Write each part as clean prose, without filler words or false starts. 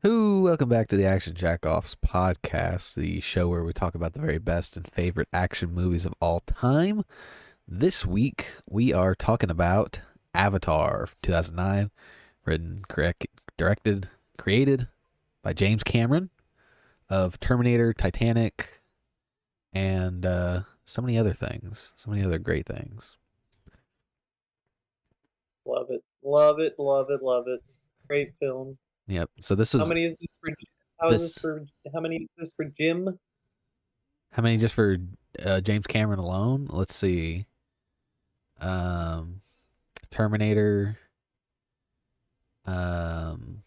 Welcome back to the Action Jack-0ffs podcast, the show where we talk about the very best and favorite action movies of all time. This week, we are talking about Avatar 2009, written, directed, created by James Cameron of Terminator, Titanic, and so many other things, so many other great things. Love it. Love it. Love it. Love it. Great film. Yep. So this How was many is this for? How is this this. for? How many is this for Jim? How many just for James Cameron alone? Let's see. Um, Terminator, um,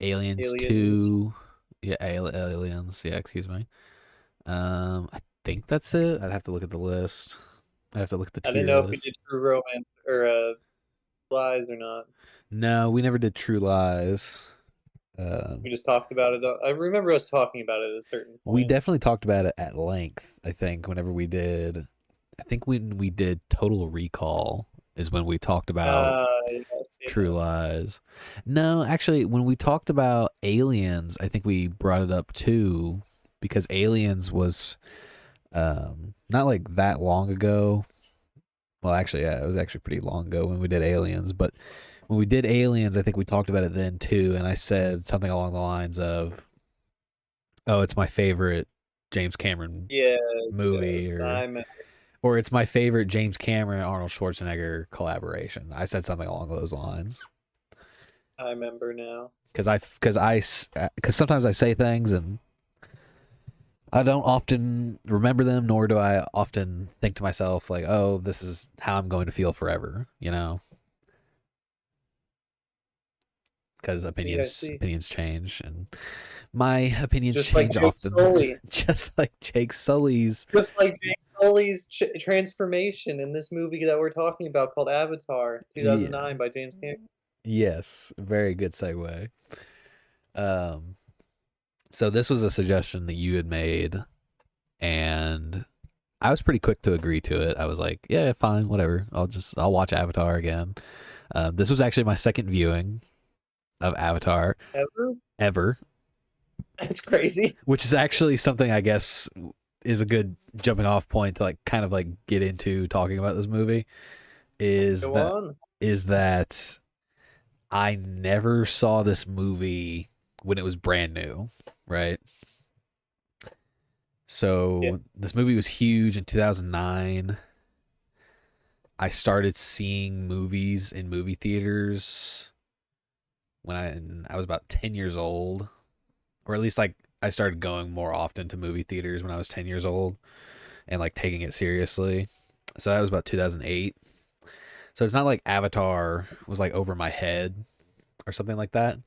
Aliens Aliens. 2. Yeah, Aliens. Yeah, excuse me. I think that's it. I'd have to look at the list. I'd have to look at the I didn't tier know if we list. did True Romance or Lies or not. No, we never did True Lies. We just talked about it. I remember us talking about it at a certain We point. definitely talked about it at length, I think, whenever we did. I think when we did Total Recall is when we talked about Yes, True yes. Lies. No, actually, when we talked about Aliens, I think we brought it up too because Aliens was not like that long ago. Well, actually, yeah, it was actually pretty long ago when we did Aliens, but when we did Aliens, I think we talked about it then too, and I said something along the lines of, "Oh, it's my favorite James Cameron Yes, movie," yes. or it's my favorite James Cameron Arnold Schwarzenegger collaboration. I said something along those lines. I remember now. Because sometimes I say things and I don't often remember them, nor do I often think to myself like, "Oh, this is how I'm going to feel forever," you know, because I see. I see. opinions change, and my opinions Just like change Jake often, Sully. just like Jake Sully's. Just like Jake Sully's transformation in this movie that we're talking about called Avatar Yeah, 2009 by James Cameron. yes, very good segue. Um, so this was a suggestion that you had made, and I was pretty quick to agree to it. I was like, yeah, fine, whatever. I'll watch Avatar again. This was actually my second viewing of Avatar Ever? ever, That's crazy. which is actually something I guess is a good jumping off point to like kind of like get into talking about this movie. Is Go that on. is that I never saw this movie when it was brand new, right? Yeah. So this movie was huge in 2009. I started seeing movies in movie theaters when I was about 10 years old, or at least like I started going more often to movie theaters when I was 10 years old and like taking it seriously. So that was about 2008. So it's not like Avatar was like over my head or something like that.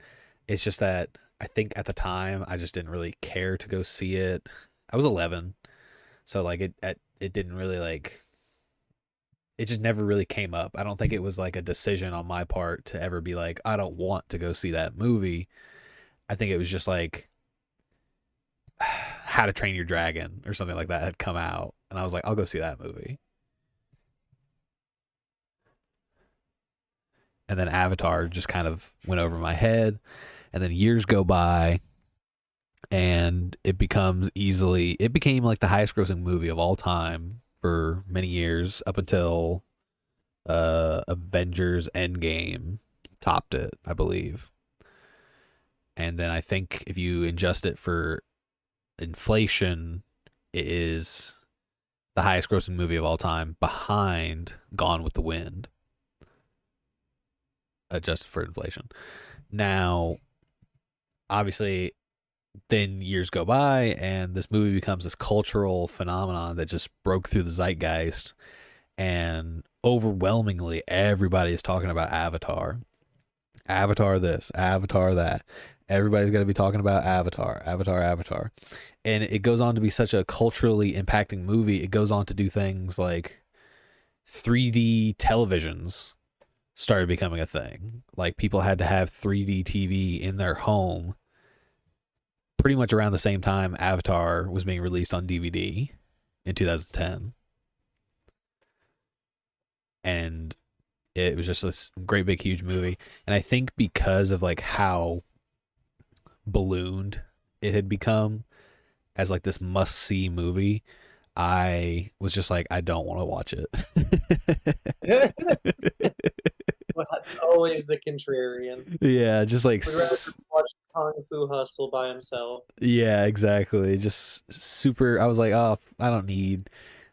It's just that I think at the time I just didn't really care to go see it. I was 11, so like it didn't really like it just never really came up. I don't think it was like a decision on my part to ever be like I don't want to go see that movie. I think it was just like How to Train Your Dragon or something like that had come out, and I was like, I'll go see that movie. And then Avatar just kind of went over my head, and then years go by, and it became like the highest grossing movie of all time for many years up until Avengers Endgame topped it, I believe. And then I think if you adjust it for inflation, it is the highest grossing movie of all time behind Gone with the Wind, adjusted for inflation. Now, obviously, then years go by and this movie becomes this cultural phenomenon that just broke through the zeitgeist, and overwhelmingly everybody is talking about Avatar. Avatar this, Avatar that. Everybody's going to be talking about Avatar, Avatar, Avatar. And it goes on to be such a culturally impacting movie. It goes on to do things like 3D televisions started becoming a thing. Like people had to have 3D TV in their home pretty much around the same time Avatar was being released on DVD in 2010. And it was just this great big huge movie. And I think because of like how ballooned it had become as like this must see movie, I was just like, I don't want to watch Well, it. that's always the contrarian. Yeah, just like Would rather watch Kung Fu Hustle by himself. yeah, exactly. Just super. I was like, oh, I don't need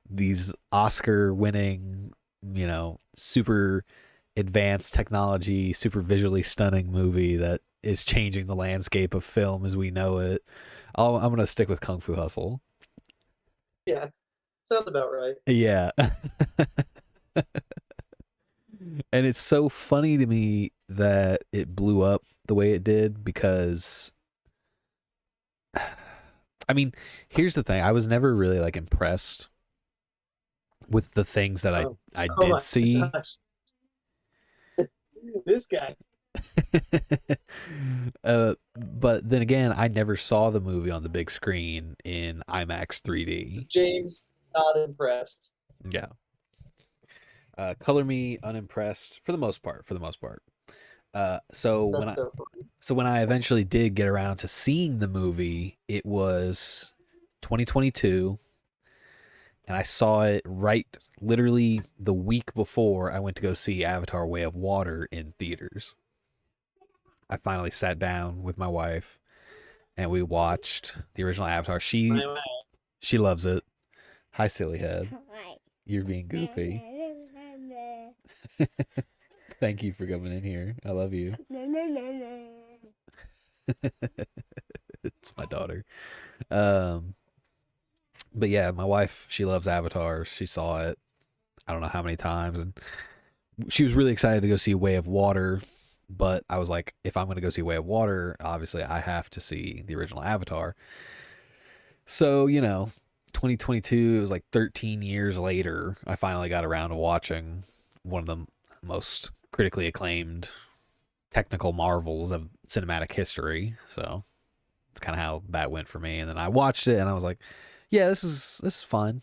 these Oscar winning, super advanced technology, super visually stunning movie that is changing the landscape of film as we know it. I'm gonna stick with Kung Fu Hustle. Yeah, sounds about right. Yeah. And it's so funny to me that it blew up the way it did because I mean, here's the thing. I was never really like impressed with the things that I Oh, I oh did my see. gosh, this guy, But then again, I never saw the movie on the big screen in IMAX 3D. James, not impressed. Yeah. Color me unimpressed for the most part. For the most part. So when That's I so funny. so when I eventually did get around to seeing the movie, it was 2022, and I saw it right literally the week before I went to go see Avatar: Way of Water in theaters. I finally sat down with my wife and we watched the original Avatar. She loves it. Hi, silly head. You're being goofy. Thank you for coming in here. I love you. It's my daughter. Um, but yeah, my wife, she loves Avatar. She saw it I don't know how many times, and she was really excited to go see Way of Water. But I was like, if I'm going to go see Way of Water, obviously I have to see the original Avatar. So 2022, it was like 13 years later, I finally got around to watching one of the most critically acclaimed technical marvels of cinematic history. So it's kind of how that went for me. And then I watched it and I was like, yeah, this is fun.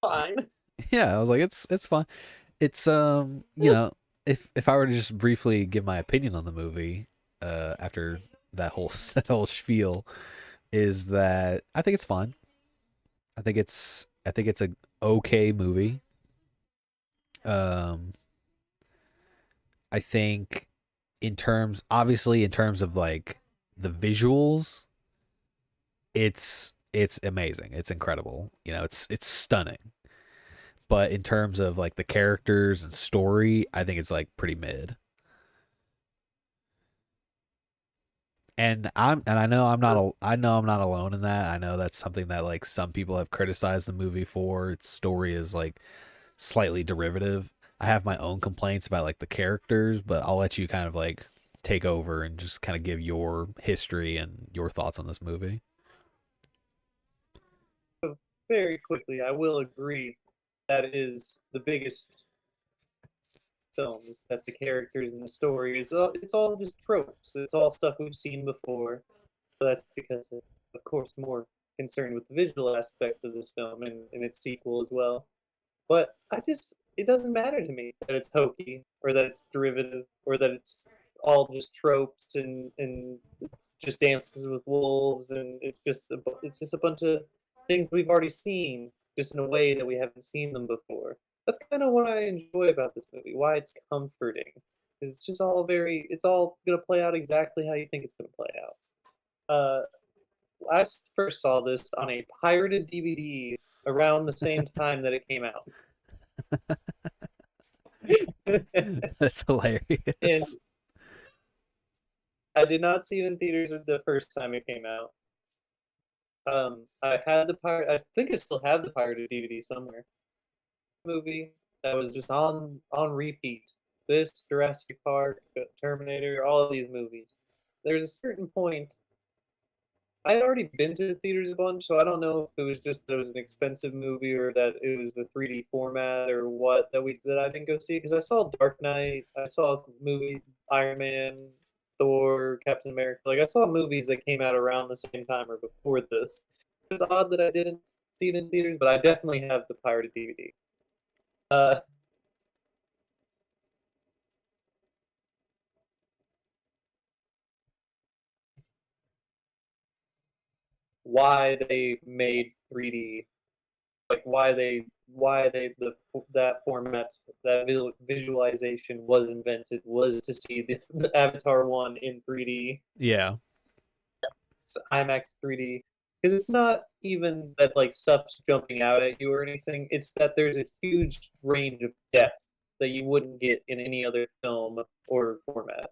Fine. Yeah, I was like, it's fun. It's if I were to just briefly give my opinion on the movie, after that whole that whole spiel, is that I think it's fun. I think it's a okay movie. Um, I think obviously in terms of like the visuals, it's amazing. It's incredible. It's stunning. But in terms of like the characters and story, I think it's like pretty mid. And I know I'm not alone in that. I know that's something that like some people have criticized the movie for. Its story is like slightly derivative. I have my own complaints about like the characters, but I'll let you kind of like take over and just kind of give your history and your thoughts on this movie. So very quickly, I will agree that is the biggest films that the characters and the story is it's all just tropes. It's all stuff we've seen before. So that's because of course, more concerned with the visual aspect of this film and its sequel as well. But it doesn't matter to me that it's hokey or that it's derivative or that it's all just tropes and it's just dances with wolves and it's just a bunch of things we've already seen just in a way that we haven't seen them before. That's kind of what I enjoy about this movie, why it's comforting. It's just it's all gonna play out exactly how you think it's gonna play out. I first saw this on a pirated DVD around the same time that it came out. That's And hilarious. I did not see it in theaters the first time it came out. I had I think I still have the pirated DVD somewhere. Movie that was just on repeat. This Jurassic Park, Terminator, all of these movies. There's a certain point I had already been to the theaters a bunch, so I don't know if it was just that it was an expensive movie or that it was the 3D format or what that I didn't go see. Because I saw Dark Knight, I saw movie Iron Man, Thor, Captain America. Like I saw movies that came out around the same time or before this. It's odd that I didn't see it in theaters, but I definitely have the pirated DVD. Uh, why they made 3D, like why they that format, that visualization was invented, was to see the Avatar one in 3D, Yeah. IMAX 3D. Because it's not even that like stuff's jumping out at you or anything. It's that there's a huge range of depth that you wouldn't get in any other film or format.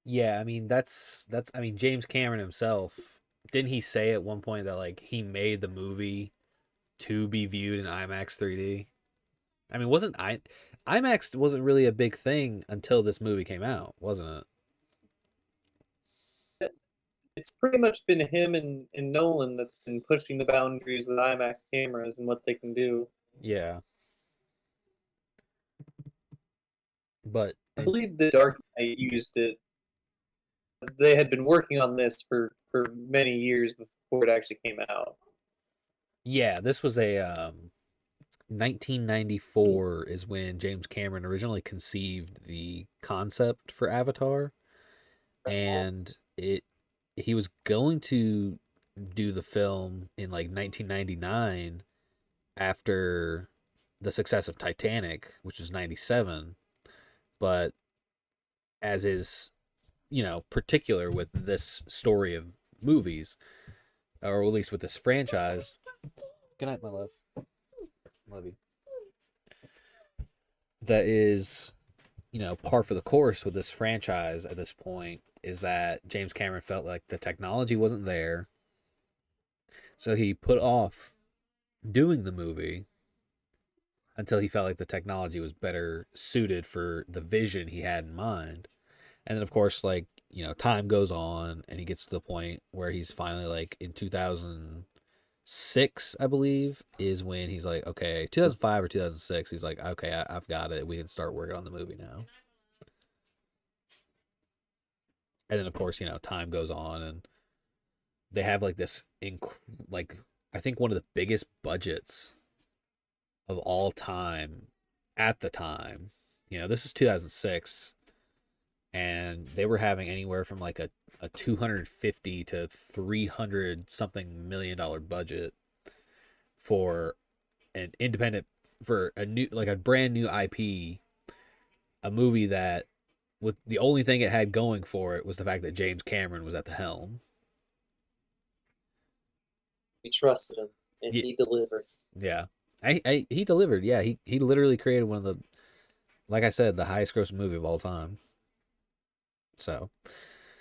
Yeah, I mean that's I mean James Cameron himself, didn't he say at one point that like he made the movie to be viewed in IMAX 3D? I mean, wasn't IMAX wasn't really a big thing until this movie came out, wasn't it? It's pretty much been him and Nolan that's been pushing the boundaries with IMAX cameras and what they can do. Yeah. But I and believe the Dark Knight used it. They had been working on this for many years before it actually came out. yeah, this was a 1994 is when James Cameron originally conceived the concept for Avatar, and it he was going to do the film in like 1999 after the success of Titanic, which was 97, but as is, particular with this story of movies, or at least with this franchise. Good night, my love. Love you. That is, par for the course with this franchise at this point is that James Cameron felt like the technology wasn't there. So he put off doing the movie until he felt like the technology was better suited for the vision he had in mind. And then, of course, like, time goes on and he gets to the point where he's finally like in 2006, I believe, is when he's like, okay, 2005 or 2006, he's like, okay, I've got it. We can start working on the movie now. And then, of course, time goes on and they have like this, like, I think one of the biggest budgets of all time at the time. This is 2006 and they were having anywhere from like a 250 to 300 something $1 million budget for an independent, for a new, like a brand new IP, a movie that with the only thing it had going for it was the fact that James Cameron was at the helm. We trusted him, and Yeah, he delivered. yeah. He delivered. Yeah, he literally created one of the, like I said, the highest grossing movie of all time. So it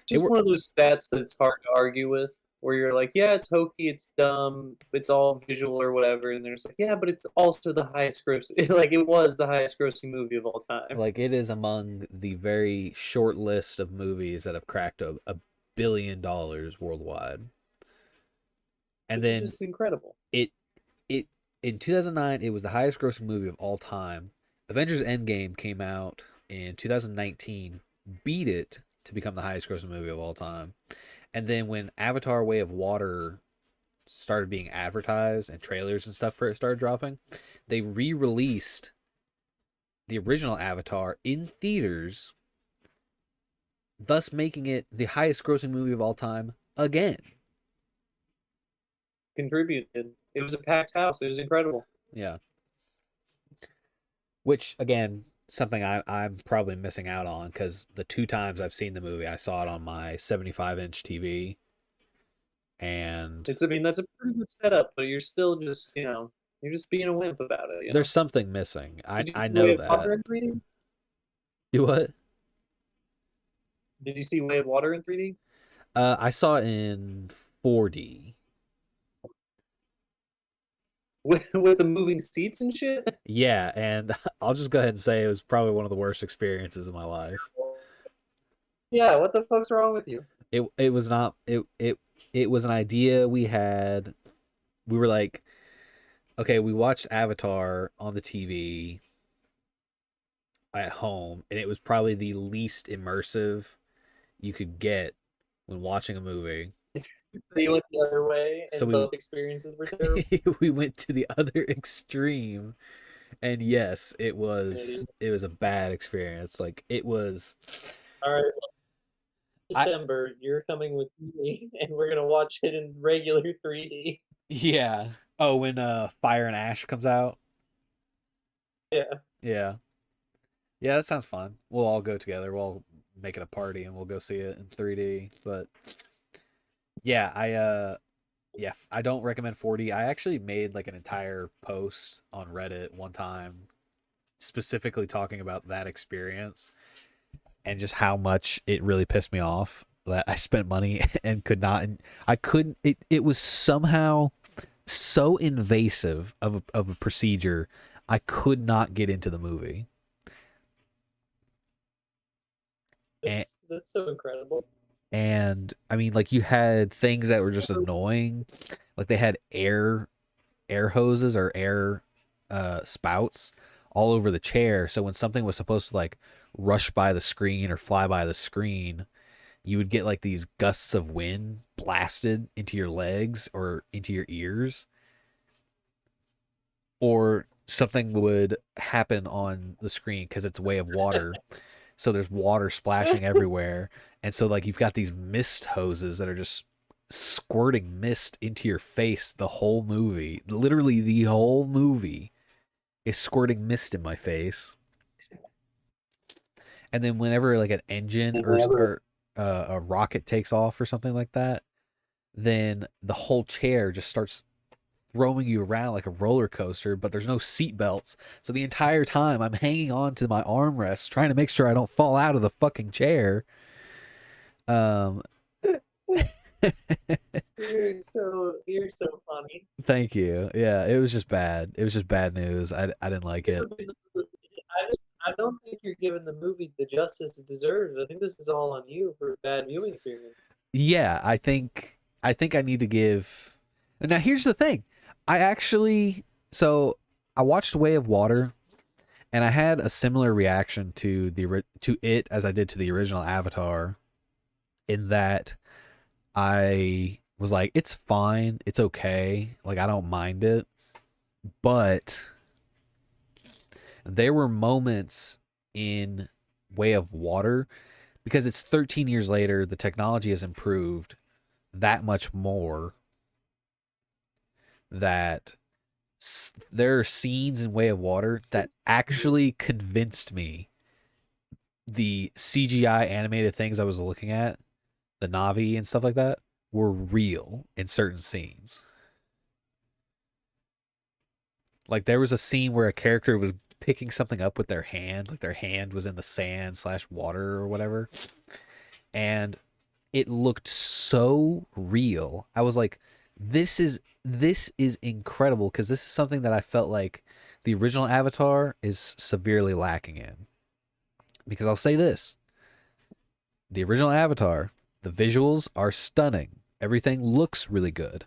Just were one of those stats that it's hard to argue with, where you're like, yeah, it's hokey, it's dumb, it's all visual or whatever, and there's like, yeah, but it's also the highest gross. Like it was the highest grossing movie of all time. like it is among the very short list of movies that have cracked a $1 billion worldwide. And It's then just incredible. it it in 2009 it was the highest grossing movie of all time. Avengers Endgame came out in 2019, beat it to become the highest grossing movie of all time. And then when Avatar Way of Water started being advertised and trailers and stuff for it started dropping, they re-released the original Avatar in theaters, thus making it the highest grossing movie of all time again. Contributed. It was a packed house. It was incredible. Yeah. Which, again, something I'm probably missing out on because the two times I've seen the movie, I saw it on my 75-inch TV. And I mean, that's a pretty good setup, but you're still just, you're just being a wimp about it, there's something missing. I, Did you I see Way know of that. Water in 3D? Do what? Did you see Way of Water in 3D? I saw it in 4D. With the moving seats and shit? Yeah, and I'll just go ahead and say it was probably one of the worst experiences of my life. Yeah, what the fuck's wrong with you? It was not it was an idea we had. We were like, okay, we watched Avatar on the TV at home, and it was probably the least immersive you could get when watching a movie. You went the other way, So and we both experiences were terrible. we went to the other extreme, and yes, it Idiot. was a bad experience. Like it was. All right, I December, you're coming with me, and we're gonna watch it in regular 3D. yeah. Oh, when Fire and Ash comes out. Yeah. Yeah. Yeah, that sounds fun. We'll all go together. We'll all make it a party and we'll go see it in 3D. But yeah, I don't recommend 4D. I actually made like an entire post on Reddit one time specifically talking about that experience and just how much it really pissed me off that I spent money and could not, and I couldn't, it was somehow so invasive of a procedure. I could not get into the movie. And That's so incredible. I mean, like, you had things that were just annoying. Like, they had air hoses or air spouts all over the chair. So when something was supposed to like rush by the screen or fly by the screen, you would get like these gusts of wind blasted into your legs or into your ears, or something would happen on the screen because it's a way of water. So there's water splashing everywhere. And so, like, you've got these mist hoses that are just squirting mist into your face the whole movie. Literally, the whole movie is squirting mist in my face. And then whenever like an engine And or whenever a rocket takes off or something like that, then the whole chair just starts throwing you around like a roller coaster, but there's no seat belts. So the entire time I'm hanging on to my armrest trying to make sure I don't fall out of the fucking chair. Um you're so funny. Thank you. Yeah, it was just bad. It was just bad news. I didn't like it. I don't think you're giving the movie the justice it deserves. I think this is all on you for bad viewing experience. Yeah, I think I need to give. Now here's the thing. I actually so I watched Way of Water and I had a similar reaction to to it as I did to the original Avatar, in that I was like, it's fine, it's okay, like, I don't mind it, but there were moments in Way of Water, because it's 13 years later, the technology has improved that much more, that there are scenes in Way of Water that actually convinced me the CGI animated things I was looking at, the Navi and stuff like that, were real in certain scenes. Like, there was a scene where a character was picking something up with their hand, like their hand was in the sand slash water or whatever, and it looked so real. I was like, this is incredible, because this is something that I felt like the original Avatar is severely lacking in. Because I'll say this, the original Avatar, the visuals are stunning. Everything looks really good.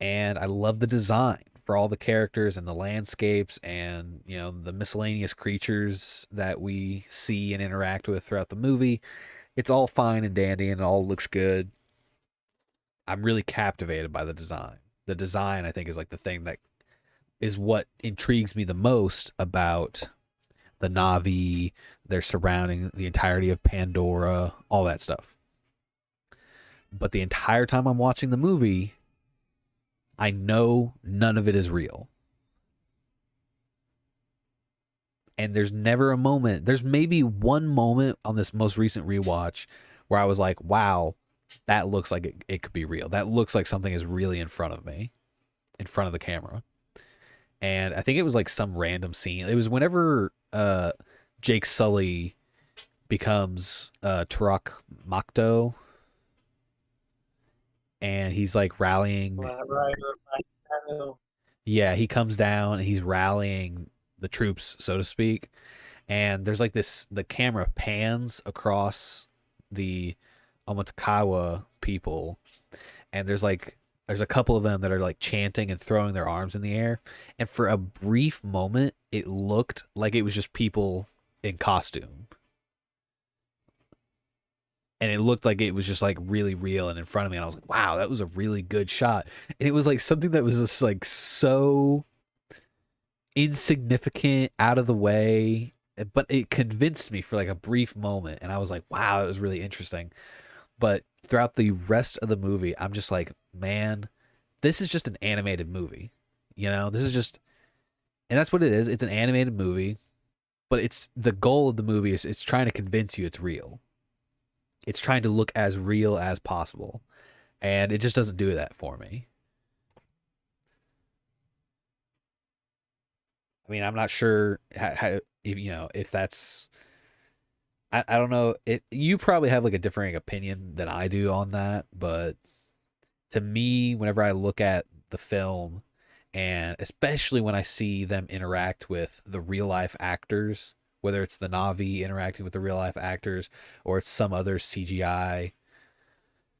And I love the design for all the characters and the landscapes and, the miscellaneous creatures that we see and interact with throughout the movie. It's all fine and dandy and it all looks good. I'm really captivated by the design. The design, I think, is like the thing that is what intrigues me the most about the Navi, their surrounding, the entirety of Pandora, all that stuff. But the entire time I'm watching the movie, I know none of it is real. And there's never a moment, there's maybe one moment on this most recent rewatch where I was like, wow, that looks like it could be real. That looks like something is really in front of me, in front of the camera. And I think it was like some random scene. It was whenever Jake Sully becomes Turok Makto, and he's like rallying. Right, right, I know. Yeah, he comes down and he's rallying the troops, so to speak. And there's like this, the camera pans across the Omatakawa people, and there's a couple of them that are like chanting and throwing their arms in the air. And for a brief moment, it looked like it was just people in costume. And it looked like it was just like really real and in front of me. And I was like, wow, that was a really good shot. And it was like something that was just like so insignificant, out of the way. but it convinced me for like a brief moment, and I was like, wow, it was really interesting. But throughout the rest of the movie, I'm just like, man, this is just an animated movie. This is just, and that's what it is. It's an animated movie, but it's the goal of the movie is it's trying to convince you it's real. It's trying to look as real as possible, and it just doesn't do that for me. I mean, I'm not sure how if that's. I don't know. You probably have like a differing opinion than I do on that, but to me, whenever I look at the film, and especially when I see them interact with the real life actors, whether it's the Navi interacting with the real life actors or it's some other CGI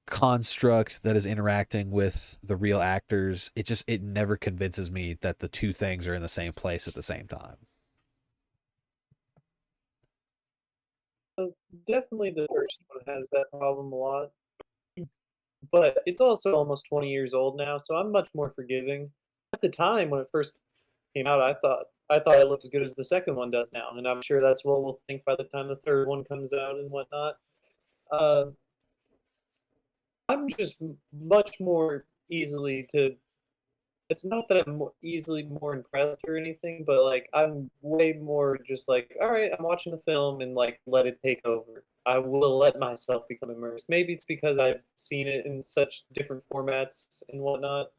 construct that is interacting with the real actors, it never convinces me that the two things are in the same place at the same time. So definitely the first one has that problem a lot, but it's also almost 20 years old now, so I'm much more forgiving. At the time when it first came out, I thought it looked as good as the second one does now, and I'm sure that's what we'll think by the time the third one comes out and whatnot. Uh, I'm just much more easily to. It's not that I'm easily more impressed or anything, but like I'm way more just like, all right, I'm watching the film and like let it take over. I will let myself become immersed. Maybe it's because I've seen it in such different formats and whatnot.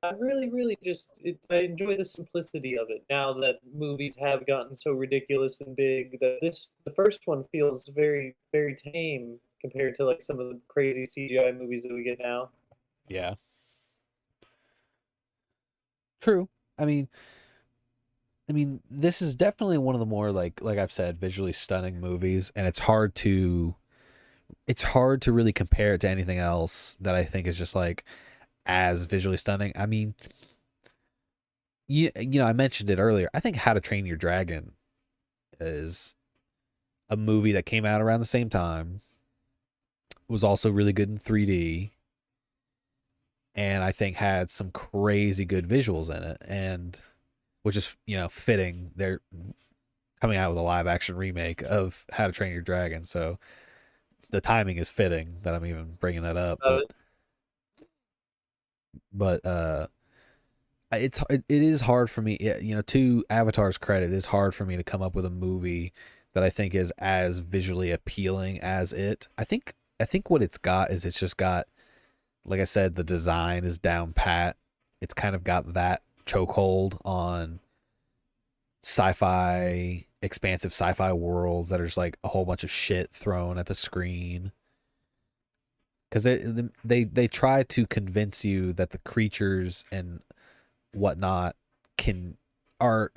I really, really I enjoy the simplicity of it now that movies have gotten so ridiculous and big that the first one feels very, very tame compared to like some of the crazy CGI movies that we get now. Yeah, true. I mean, this is definitely one of the more like I've said, visually stunning movies, and it's hard to really compare it to anything else that I think is just like as visually stunning. I mean, I mentioned it earlier. I think How to Train Your Dragon is a movie that came out around the same time, was also really good in 3D, and I think had some crazy good visuals in it, and which is fitting. They're coming out with a live action remake of How to Train Your Dragon, so the timing is fitting that I'm even bringing that up. Uh, But it is hard for me. To Avatar's credit, it's hard for me to come up with a movie that I think is as visually appealing as it. I think what it's got is it's just got, like I said, the design is down pat. It's kind of got that chokehold on expansive sci-fi worlds that are just like a whole bunch of shit thrown at the screen. Because they try to convince you that the creatures and whatnot can are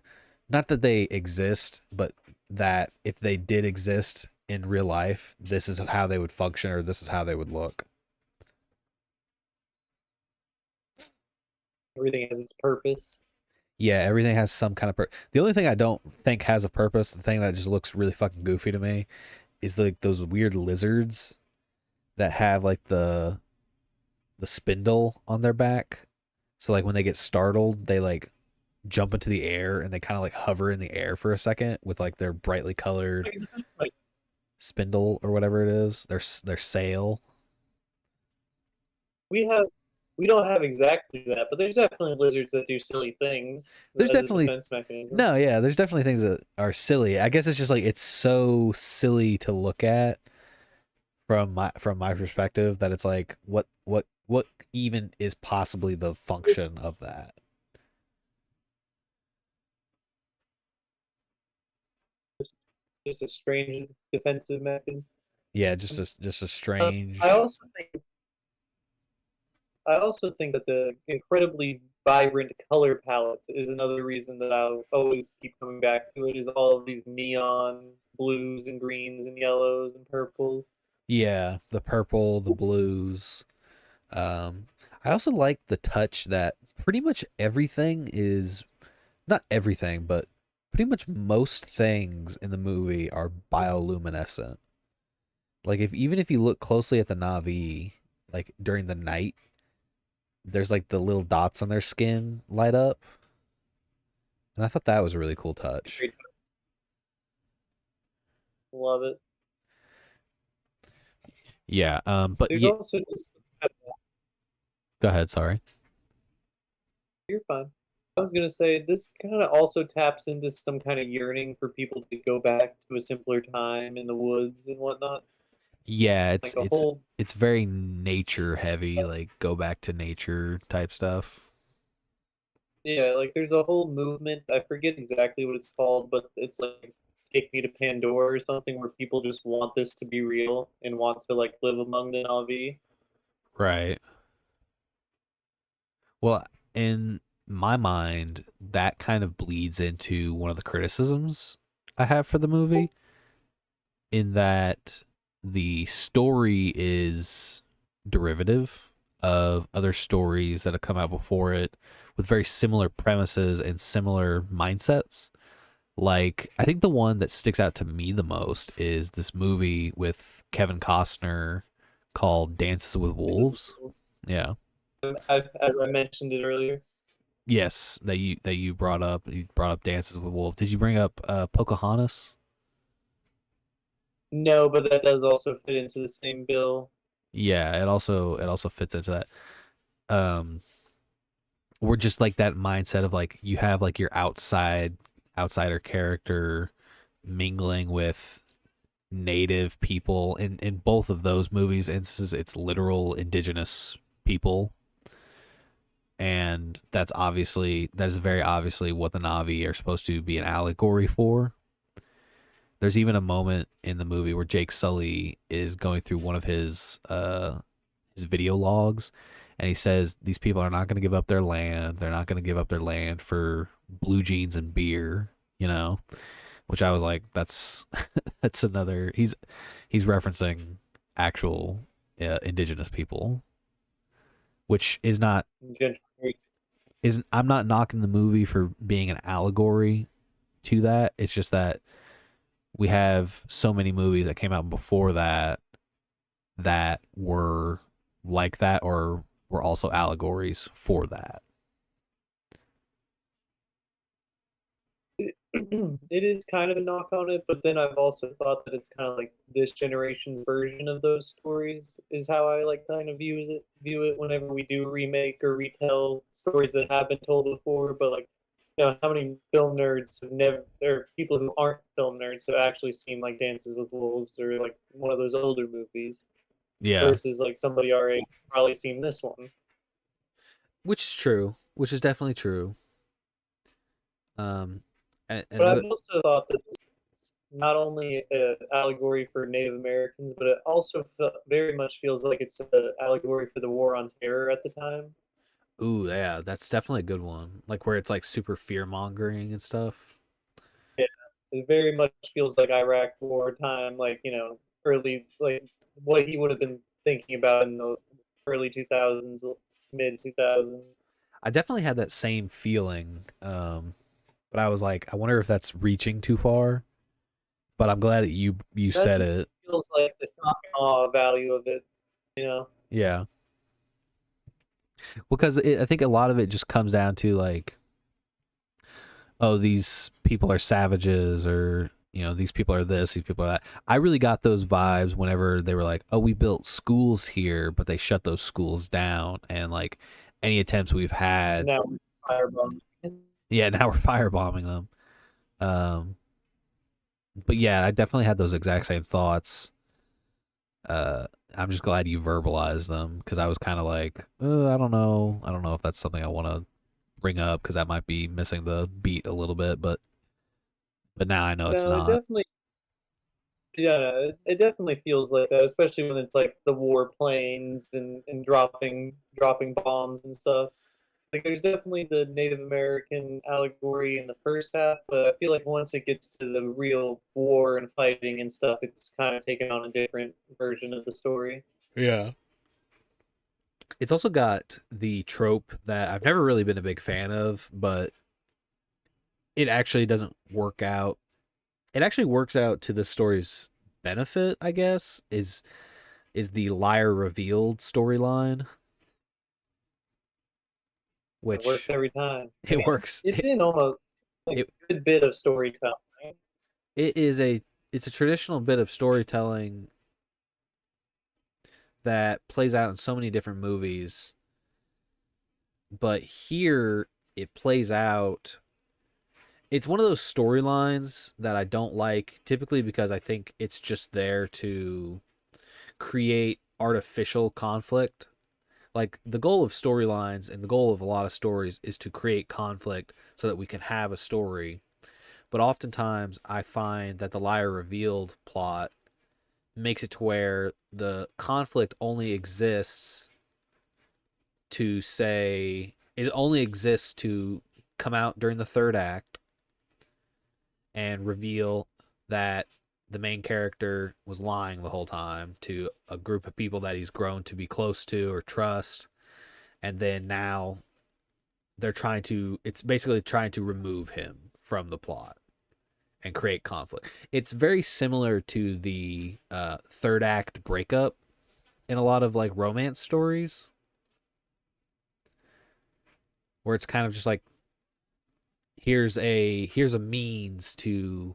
not that they exist, but that if they did exist in real life, this is how they would function or this is how they would look. Everything has its purpose. Yeah, everything has some kind of The only thing I don't think has a purpose, the thing that just looks really fucking goofy to me, is like those weird lizards that have like the spindle on their back. So like when they get startled, they like jump into the air and they kind of like hover in the air for a second with like their brightly colored Like spindle or whatever it is, their sail. we have, we don't have exactly that, but there's definitely lizards that do silly things There's as a definitely defense mechanism. no, yeah, there's definitely things that are silly. I guess it's just like it's so silly to look at from my perspective that it's like what even is possibly the function of that? Just a strange defensive mechanism. Yeah, just a I strange. also think I also think that the incredibly vibrant color palette is another reason that I'll always keep coming back to it. Is all of these neon blues and greens and yellows and purples. Yeah, the purple, the blues. Um, I also like the touch that pretty much everything is not everything, but pretty much most things in the movie are bioluminescent. Like if even if you look closely at the Navi, like during the night, there's like the little dots on their skin light up, and I thought that was a really cool touch. Love it. Yeah. But There's yeah, also just go ahead. Sorry. you're fine. I was gonna say this kind of also taps into some kind of yearning for people to go back to a simpler time in the woods and whatnot. Yeah, Like a whole it's very nature heavy, like go back to nature type stuff. yeah, like there's a whole movement. I forget exactly what it's called, but it's like Take Me to Pandora or something where people just want this to be real and want to like live among the Na'vi. Right. Well, in my mind, that kind of bleeds into one of the criticisms I have for the movie, in that the story is derivative of other stories that have come out before it with very similar premises and similar mindsets. Like, I think the one that sticks out to me the most is this movie with Kevin Costner called Dances with Wolves. Yeah. As I mentioned it earlier. Yes, that you brought up. You brought up Dances with Wolves. Did you bring up Pocahontas? No, but that does also fit into the same bill. Yeah, it also fits into that. Um, we're just like that mindset of like you have like your outsider character mingling with native people. In both of those movies instances, it's literal indigenous people, and that is very obviously what the Navi are supposed to be an allegory for. There's even a moment in the movie where Jake Sully is going through one of his video logs, and he says these people are not going to give up their land. They're not going to give up their land for blue jeans and beer, you know. Which I was like, that's that's another. He's referencing actual indigenous people, which is not is I'm not knocking the movie for being an allegory to that. It's just that we have so many movies that came out before that that were like that or were also allegories for that. It is kind of a knock on it, but then I've also thought that it's kind of like this generation's version of those stories is how I like kind of view it whenever we do remake or retell stories that have been told before. But like, how many film nerds have never, or people who aren't film nerds have actually seen like Dances with Wolves or like one of those older movies Yeah, versus like somebody our age probably seen this one. which is true, which is definitely true. Um, But another I've also thought that this is not only an allegory for Native Americans, but it also very much feels like it's an allegory for the war on terror at the time. ooh yeah, that's definitely a good one. Like where it's like super fear mongering and stuff. Yeah, it very much feels like Iraq war time, like early, like what he would have been thinking about in the early 2000s, mid 2000s. I definitely had that same feeling, but I was like, I wonder if that's reaching too far. But I'm glad that you That said just it. feels like the shock and awe value of it, you know. Yeah, because I think a lot of it just comes down to like, oh, these people are savages, or these people are this, these people are that. I really got those vibes whenever they were like, oh, we built schools here, but they shut those schools down, and like any attempts we've had, Now firebomb. yeah, now we're firebombing them. Um, but yeah, I definitely had those exact same thoughts. Uh, I'm just glad you verbalized them because I was kind of like, I don't know if that's something I want to bring up because that might be missing the beat a little bit, but now I know it's No, it not. definitely yeah, it definitely feels like that, especially when it's like the war planes and dropping bombs and stuff. Like there's definitely the Native American allegory in the first half, but I feel like once it gets to the real war and fighting and stuff, it's kind of taken on a different version of the story. Yeah. It's also got the trope that I've never really been a big fan of, but it actually doesn't work out. It actually works out to the story's benefit, I guess, is the liar revealed storyline, It works which every time. I it mean, works. it's in almost like It a good bit of storytelling. Right? it is a it's a traditional bit of storytelling that plays out in so many different movies, but here it plays out. It's one of those storylines that I don't like typically because I think it's just there to create artificial conflict. Like the goal of storylines and the goal of a lot of stories is to create conflict so that we can have a story. But oftentimes I find that the liar revealed plot makes it to where the conflict only exists to say it only exists to come out during the third act and reveal that the main character was lying the whole time to a group of people that he's grown to be close to or trust, and then now they're trying to it's basically trying to remove him from the plot and create conflict. It's very similar to the third act breakup in a lot of like romance stories, where it's kind of just like here's a means to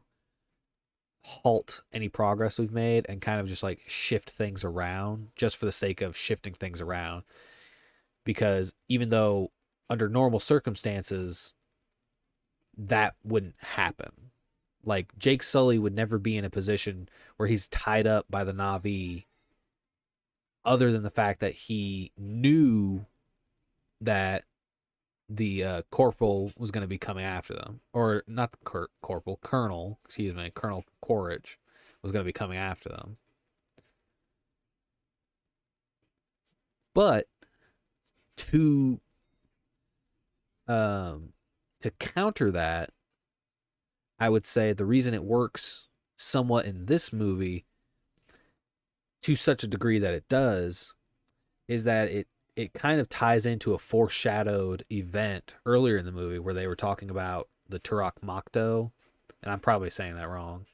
halt any progress we've made and kind of just like shift things around just for the sake of shifting things around, because even though under normal circumstances that wouldn't happen, like Jake Sully would never be in a position where he's tied up by the Na'vi other than the fact that he knew that the corporal was going to be coming after them, or not the corporal, colonel, excuse me, Colonel Quaritch was going to be coming after them. But to um, to counter that, I would say the reason it works somewhat in this movie to such a degree that it does is that it kind of ties into a foreshadowed event earlier in the movie where they were talking about the Turok Makto, and I'm probably saying that wrong,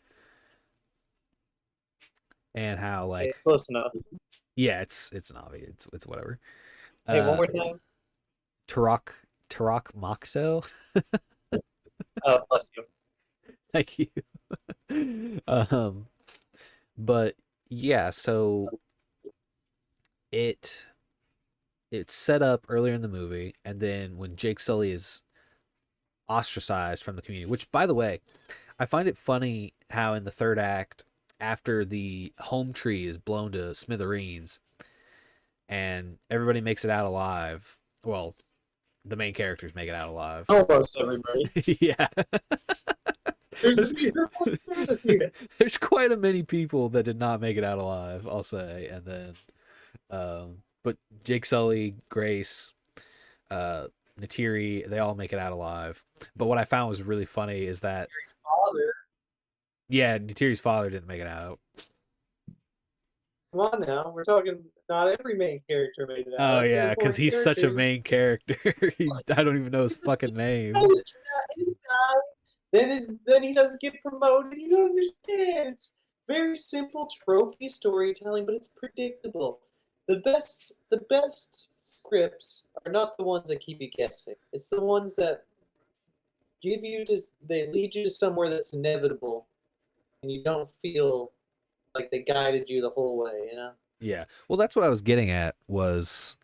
and how Hey, like it's close enough. yeah, it's Navi, it's whatever. Hey, one Uh, more time. Turok Turok Makto, Oh, bless you. thank you. um, but yeah, so it it's set up earlier in the movie, and then when Jake Sully is ostracized from the community, which by the way, I find it funny how in the third act, after the home tree is blown to smithereens and everybody makes it out alive, well, the main characters make it out alive. Almost everybody. Yeah. There's a there's, few. There's a few. there's quite a many people that did not make it out alive, I'll say. And then, but Jake Sully, Grace, uh, Natiri, they all make it out alive. But what I found was really funny is that, Father. yeah, Natiri's father didn't make it out. Come on now. We're talking. Not every main character made it out. Oh That's an yeah, because important he's such a character. main character. I don't even know his He's a fucking name. college guy. Then he doesn't get promoted. You don't understand. It's very simple trophy storytelling, but it's predictable. The best scripts are not the ones that keep you guessing. It's the ones that they lead you to somewhere that's inevitable, and you don't feel like they guided you the whole way. You know. Yeah. Well, that's what I was getting at was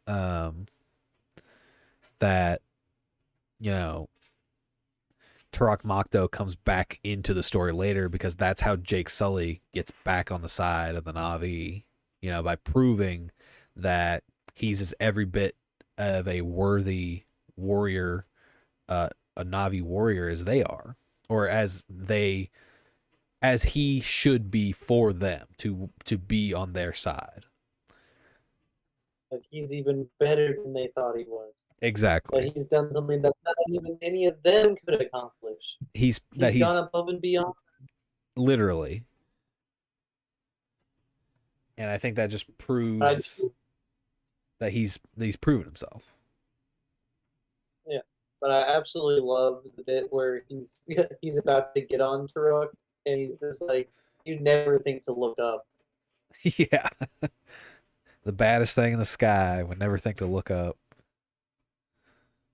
that you know Turok Makto comes back into the story later because that's how Jake Sully gets back on the side of the Na'vi, by proving that he's as every bit of a worthy warrior, a Na'vi warrior as they are, or as he should be for them to be on their side. Like he's even better than they thought he was. That Exactly. he's done something that not even any of them could accomplish. He's Gone above and beyond. literally, and I think that just I proves do, that he's proven himself. yeah, but I absolutely love the bit where he's about to get on Turok, and he's just like, you never think to look up. Yeah, the baddest thing in the sky would never think to look up.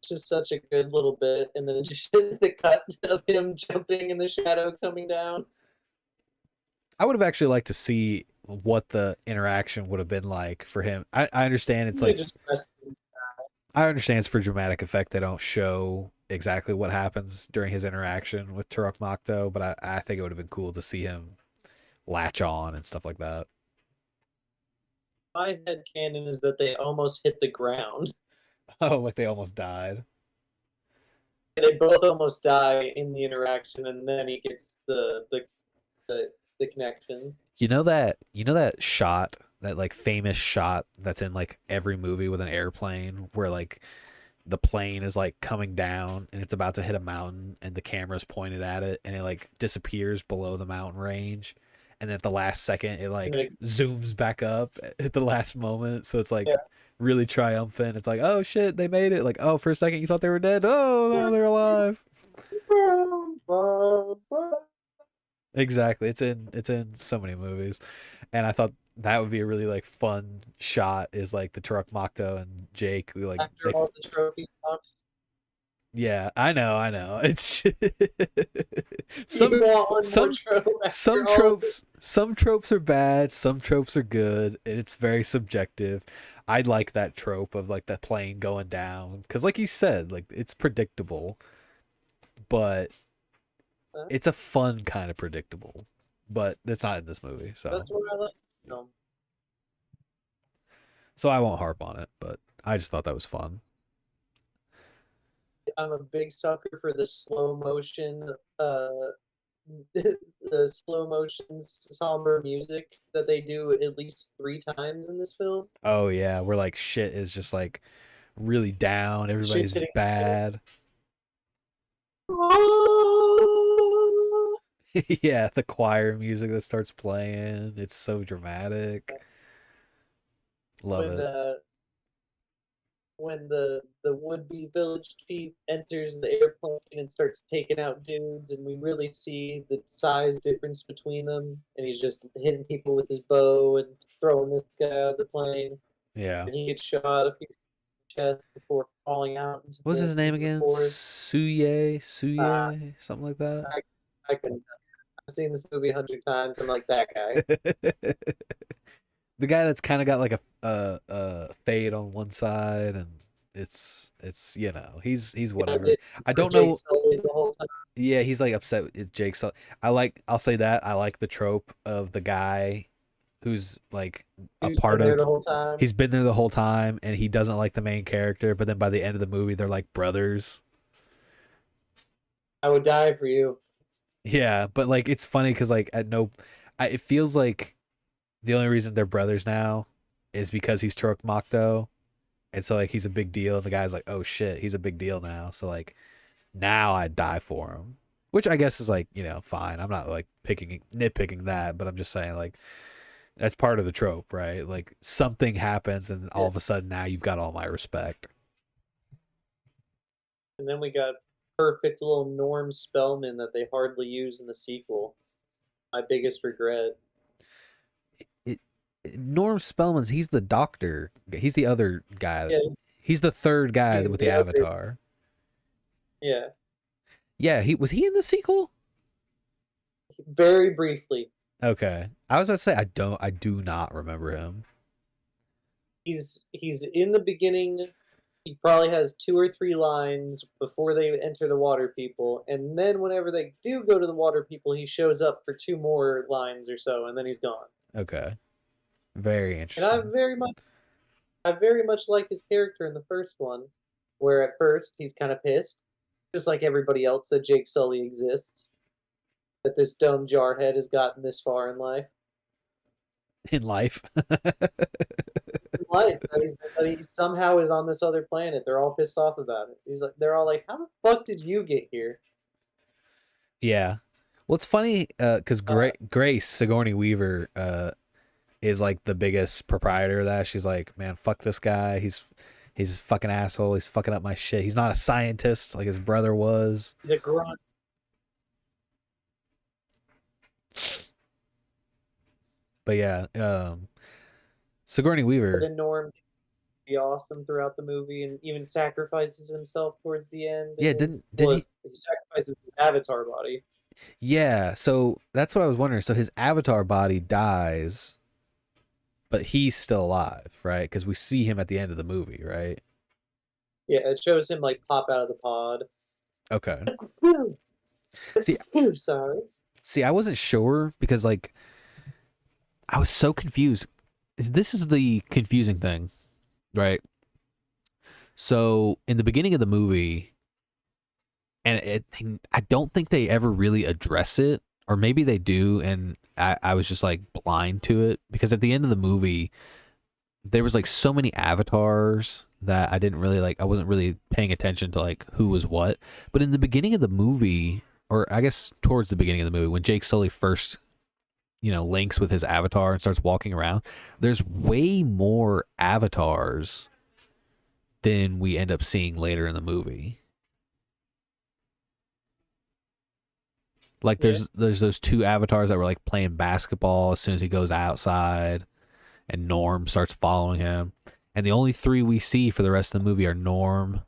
It's just such a good little bit, and then just the cut of him jumping and the shadow coming down. I would have actually liked to see what the interaction would have been like for him. I understand it's Yeah, like just rest in I understand it's for dramatic effect. They don't show exactly what happens during his interaction with Turok Makto, but I think it would have been cool to see him latch on and stuff like that. my head canon is that they almost hit the ground. Oh, like they almost died. They both almost die in the interaction, and then he gets the connection. You know that shot, that like famous shot that's in like every movie with an airplane where like the plane is like coming down and it's about to hit a mountain and the camera's pointed at it and it like disappears below the mountain range and then at the last second it And like then it, zooms back up at the last moment, so it's yeah. like really triumphant. It's like, oh shit, they made it. Like, oh, for a second you thought they were dead, oh no, they're alive. Exactly. It's in so many movies, and I thought that would be a really like fun shot, is like the Turok Makto and Jake who like After all the trophy talks, yeah, I know. It's you some want one more some trope some after all of it. tropes are bad, some tropes are good, and it's very subjective. I like that trope of like the plane going down because, like you said, like it's predictable, but it's a fun kind of predictable. But it's not in this movie, That's what I like. Um, so I won't harp on it. But I just thought that was fun. I'm a big sucker for the slow motion, the slow motion somber music that they do at least 3 times in this film. Oh yeah, where like shit is just like really down, Shit's everybody's hitting the bad. fan. Yeah, the choir music that starts playing. It's so dramatic. Love when it. uh, when the would be village chief enters the airplane and starts taking out dudes, and we really see the size difference between them, and he's just hitting people with his bow and throwing this guy out of the plane, Yeah. and he gets shot a few chest before falling out What's his name into the again? forest. Uh, Suye, something like that. I couldn't tell. I've seen this movie 100 times. I'm like that guy. The guy that's kind of got like a fade on one side, and it's he's Yeah, whatever. I for don't Jake know. Sully the whole time. Yeah, he's like upset with Jake. So I'll say that I like the trope of the guy who's like a He's part been there of. the whole time. He's been there the whole time, and he doesn't like the main character. But then by the end of the movie, they're like brothers. I would die for you. Yeah, but like it's funny because like it feels like the only reason they're brothers now is because he's Turok Makto, and so like he's a big deal. And the guy's like, oh shit, he's a big deal now. So like now I'd die for him, which I guess is like fine. I'm not like picking nitpicking that, but I'm just saying like that's part of the trope, right? Like something happens, and all Yeah. of a sudden now you've got all my respect. And then we got perfect little Norm Spellman that they hardly use in the sequel. My biggest regret. It, Norm Spellman's he's the doctor. He's the other guy. Yeah, He's the third guy he's with the the other. avatar. Yeah, Yeah, he in the sequel? very briefly. Okay. I was about to say I do not remember him. He's in the beginning. He probably has 2 or 3 lines before they enter the water people, and then whenever they do go to the water people, he shows up for 2 more lines or so, and then he's gone. Okay. Very And I interesting. very much, I very much like his character in the first one, where at first he's kind of pissed, just like everybody else that Jake Sully exists, that this dumb jarhead has gotten this far in life. In life. That he somehow is on this other planet. They're all pissed off about it. They're all like, "How the fuck did you get here?" Yeah. Well, it's funny because Uh, Grace Sigourney Weaver is like the biggest proprietor of that. She's like, man, fuck this guy. He's a fucking asshole. He's fucking up my shit. He's not a scientist like his brother was. he's a grunt, But yeah, Sigourney but Weaver. then Norm be awesome throughout the movie, and even sacrifices himself towards the end. Yeah, And did he? he sacrifices his avatar body. Yeah, so that's what I was wondering. So his avatar body dies, but he's still alive, right? Because we see him at the end of the movie, right? Yeah, it shows him like pop out of the pod. Okay. Whew, See, sorry. see, I wasn't sure because like I was so confused. This is the confusing thing, right? So in the beginning of the movie, and I don't think they ever really address it, or maybe they do, and I was just like blind to it because at the end of the movie, there was like so many avatars that I didn't really like. I wasn't really paying attention to like who was what. But in the beginning of the movie, or I guess towards the beginning of the movie, when Jake Sully first links with his avatar and starts walking around, there's way more avatars than we end up seeing later in the movie. Like Yeah, there's those two avatars that were like playing basketball as soon as he goes outside, and Norm starts following him. And the only three we see for the rest of the movie are Norm,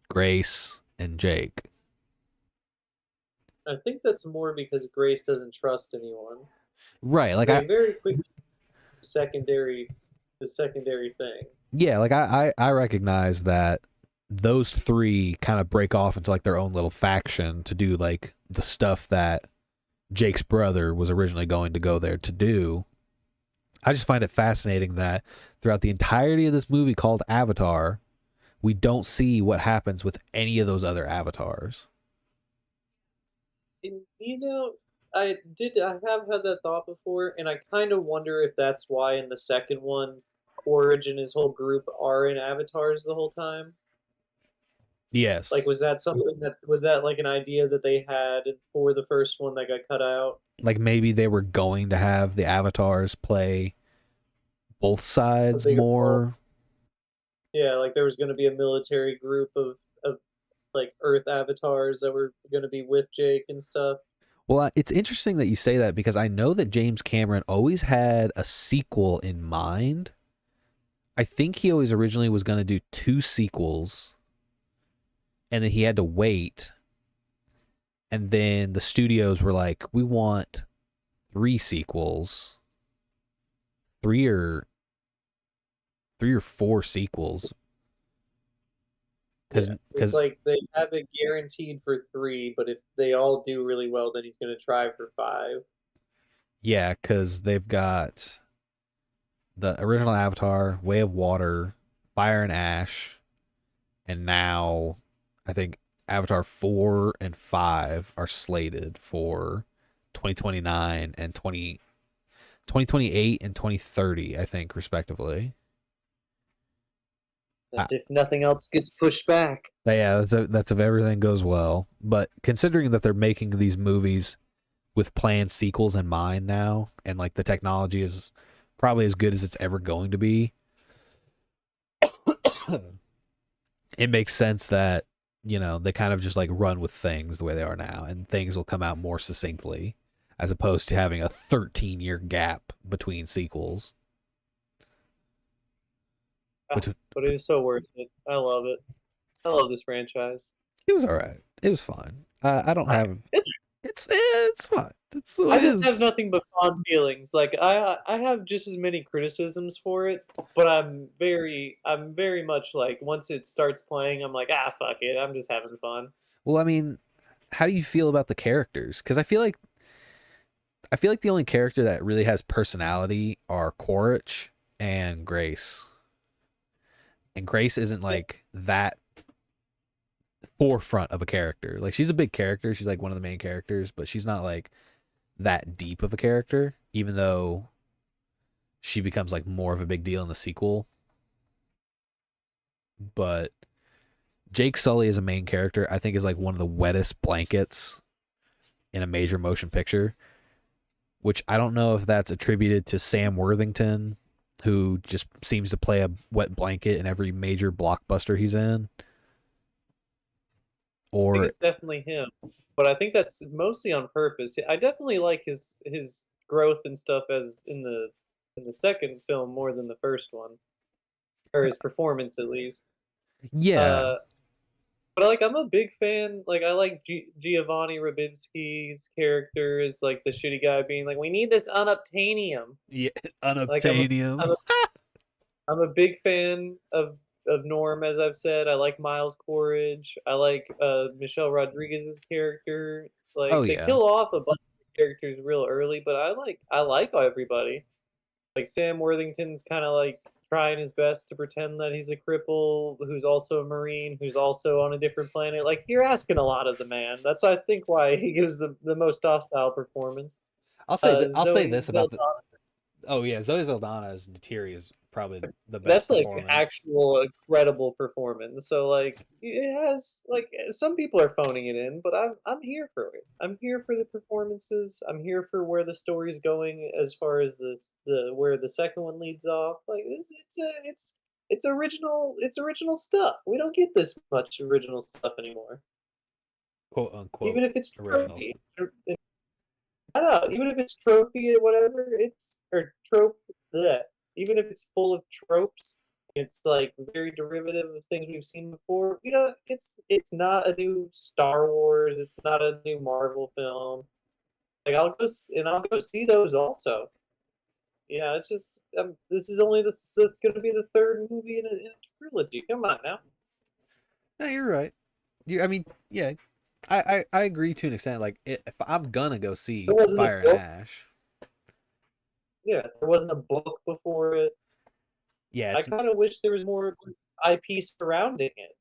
Grace, and Jake. I think that's more because Grace doesn't trust anyone. Right. Like I They very quickly secondary the secondary thing. yeah, like I recognize that those three kind of break off into like their own little faction to do like the stuff that Jake's brother was originally going to go there to do. I just find it fascinating that throughout the entirety of this movie called Avatar, we don't see what happens with any of those other avatars. And, I have had that thought before, and I kind of wonder if that's why in the second one, Quaritch and his whole group are in avatars the whole time. Like, Yes. was that something that was that like an idea that they had for the first one that got cut out? Like maybe they were going to have the avatars play both A sides bigger role? more. Yeah, like there was going to be a military group of like Earth avatars that were going to be with Jake and stuff. Well, it's interesting that you say that because I know that James Cameron always had a sequel in mind. I think he always originally was going to do two sequels and then he had to wait. And then the studios were like, we want three sequels, three or three or four sequels. Yeah, it's Cause like they have it guaranteed for three, but if they all do really well, then he's going to try for five. yeah, cause they've got the original Avatar, Way of Water, Fire and Ash, and now I think Avatar 4 and 5 are slated for 2029 and 2028 and 2030, I think, respectively. I, That's if nothing else gets pushed back. yeah, that's if everything goes well. But considering that they're making these movies with planned sequels in mind now, and like the technology is probably as good as it's ever going to be, it makes sense that they kind of just like run with things the way they are now, and things will come out more succinctly as opposed to having a 13-year gap between sequels. Ah, But but it is so worth it. I love it. I love this franchise. it was all right. It was fine. I don't All right. have it's fine. It's what I it just have is. nothing but fond feelings. Like I have just as many criticisms for it, but I'm very much like once it starts playing, I'm like, ah, fuck it. I'm just having fun. Well, I mean, how do you feel about the characters? Because I feel like the only character that really has personality are Quaritch and Grace. And Grace isn't Yeah, like that forefront of a character. Like she's a big character. She's like one of the main characters, but she's not like that deep of a character, even though she becomes like more of a big deal in the sequel. But Jake Sully as a main character, I think is like one of the wettest blankets in a major motion picture, which I don't know if that's attributed to Sam Worthington, who just seems to play a wet blanket in every major blockbuster he's in, I think or it's definitely him, but I think that's mostly on purpose. I definitely like his growth and stuff as in the second film more than the first one, or his performance at least. yeah, Uh, But like, I'm a big fan. Like, I like Giovanni Rybinski's character is like the shitty guy being like, "We need this unobtainium." Yeah, Like, unobtainium. I'm a, I'm a big fan of Norm, as I've said. I like Miles Quaritch. I like Michelle Rodriguez's character. Oh Like, they yeah. kill off a bunch of characters real early, but I like everybody. Like Sam Worthington's kind of like trying his best to pretend that he's a cripple who's also a marine who's also on a different planet. Like, you're asking a lot of the man. That's, I think, why he gives the most hostile performance. I'll say Zoe this about the. Saldana, Oh yeah, Zoe Saldana as Nateri is probably the best that's like performance. actual incredible performance. So like, it has like, some people are phoning it in, but I'm here for it. I'm here for the performances. I'm here for where the story's going as far as the where the second one leads off. Like, it's original stuff. We don't get this much original stuff anymore. Quote unquote Even if it's originals. trophy. I don't know, even if it's trophy or whatever, it's or trope that. Even if it's full of tropes, it's like very derivative of things we've seen before. It's not a new Star Wars. It's not a new Marvel film. Like, I'll go see those also. Yeah, it's just this is only that's going to be the third movie in a trilogy. Come on now. No, you're right. I mean, yeah, I agree to an extent. Like, if I'm gonna go There see wasn't a Fire and book. Ash, Yeah, there wasn't a book before it. yeah, I it's kind of wish there was more IP surrounding it.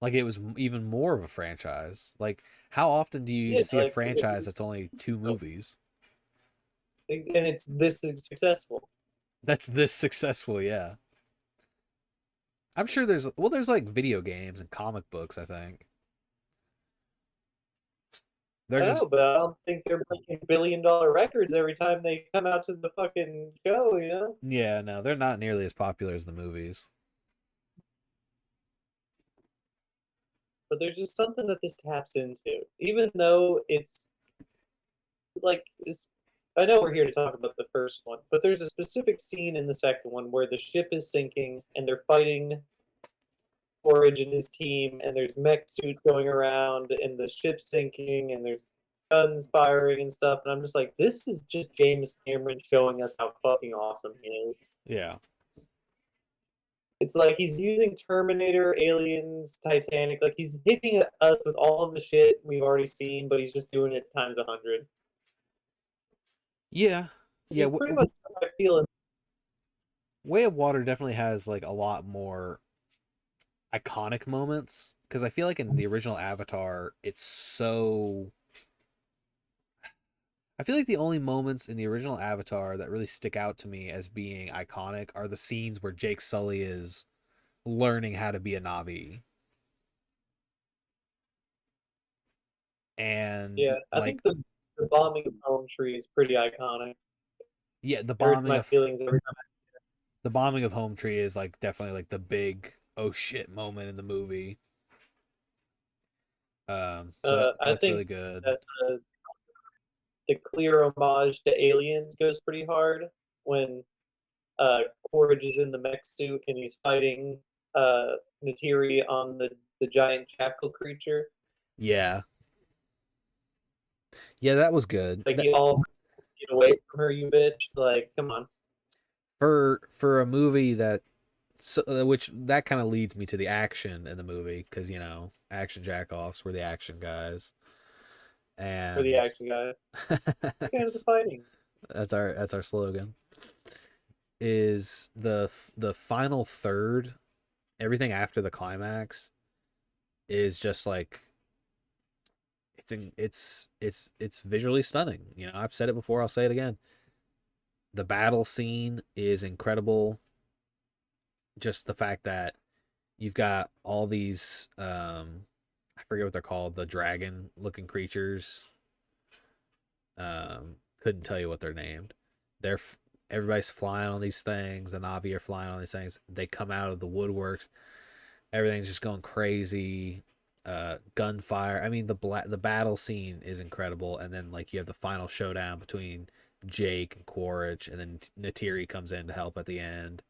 like it was even more of a franchise. Like, how often do you Yeah, see a like, franchise that's only two movies? and it's this successful. That's this successful, yeah. I'm sure there's like video games and comic books, I think. They're I know, just but I don't think they're breaking billion-dollar records every time they come out to the fucking show. yeah, no, they're not nearly as popular as the movies. But there's just something that this taps into, even though it's like it's. I know we're here to talk about the first one, but there's a specific scene in the second one where the ship is sinking and they're fighting Forage and his team, and there's mech suits going around, and the ship's sinking, and there's guns firing and stuff. And I'm just like, this is just James Cameron showing us how fucking awesome he is. Yeah. It's like he's using Terminator, Aliens, Titanic. Like, he's hitting us with all of the shit we've already seen, but he's just doing it times 100. Yeah. Which Yeah, is pretty much how I feel. Way of Water definitely has like a lot more iconic moments because I feel like in the original Avatar, it's so. I feel like the only moments in the original Avatar that really stick out to me as being iconic are the scenes where Jake Sully is learning how to be a Navi. And Yeah, I like, think the bombing of Palm Tree is pretty iconic. yeah, It hurts my feelings every time. the bombing of Home Tree is like definitely like the big oh shit moment in the movie. So I that's think really good. that the clear homage to Aliens goes pretty hard when Quaritch is in the mech suit and he's fighting Natiri on the giant jackal creature. Yeah, yeah, that was good. Like, he all get away from her, you bitch. Like, come on. For a movie that which that kind of leads me to the action in the movie because action jack-offs were the action guys For the and action guys. Big fan of the it's fighting. that's our slogan is the final third, everything after the climax is just like it's visually stunning. I've said it before, I'll say it again. The battle scene is incredible. Just the fact that you've got all these I forget what they're called, the dragon looking creatures. Couldn't tell you what they're named. They're everybody's flying on these things. The Navi are flying on these things. They come out of the woodworks. Everything's just going crazy. Gunfire. I mean, the battle scene is incredible, and then like you have the final showdown between Jake and Quaritch, and then Natiri comes in to help at the end.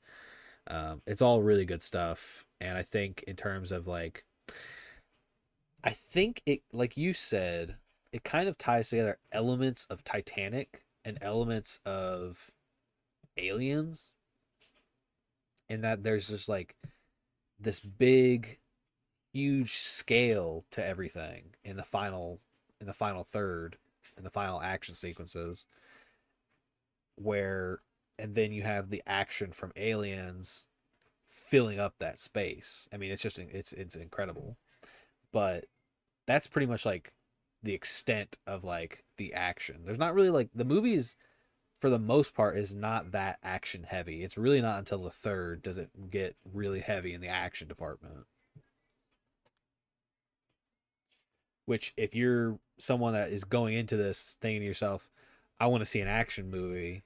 It's all really good stuff, and I think in terms of like I think it, like you said, it kind of ties together elements of Titanic and elements of Aliens, in that there's just like this big, huge scale to everything in the final third, in the final action sequences, where and then you have the action from Aliens filling up that space. I mean, it's just it's incredible, but that's pretty much like the extent of like the action. There's not really like the movies for the most part is not that action heavy. It's really not until the third does it get really heavy in the action department. Which if you're someone that is going into this thinking to yourself, I want to see an action movie,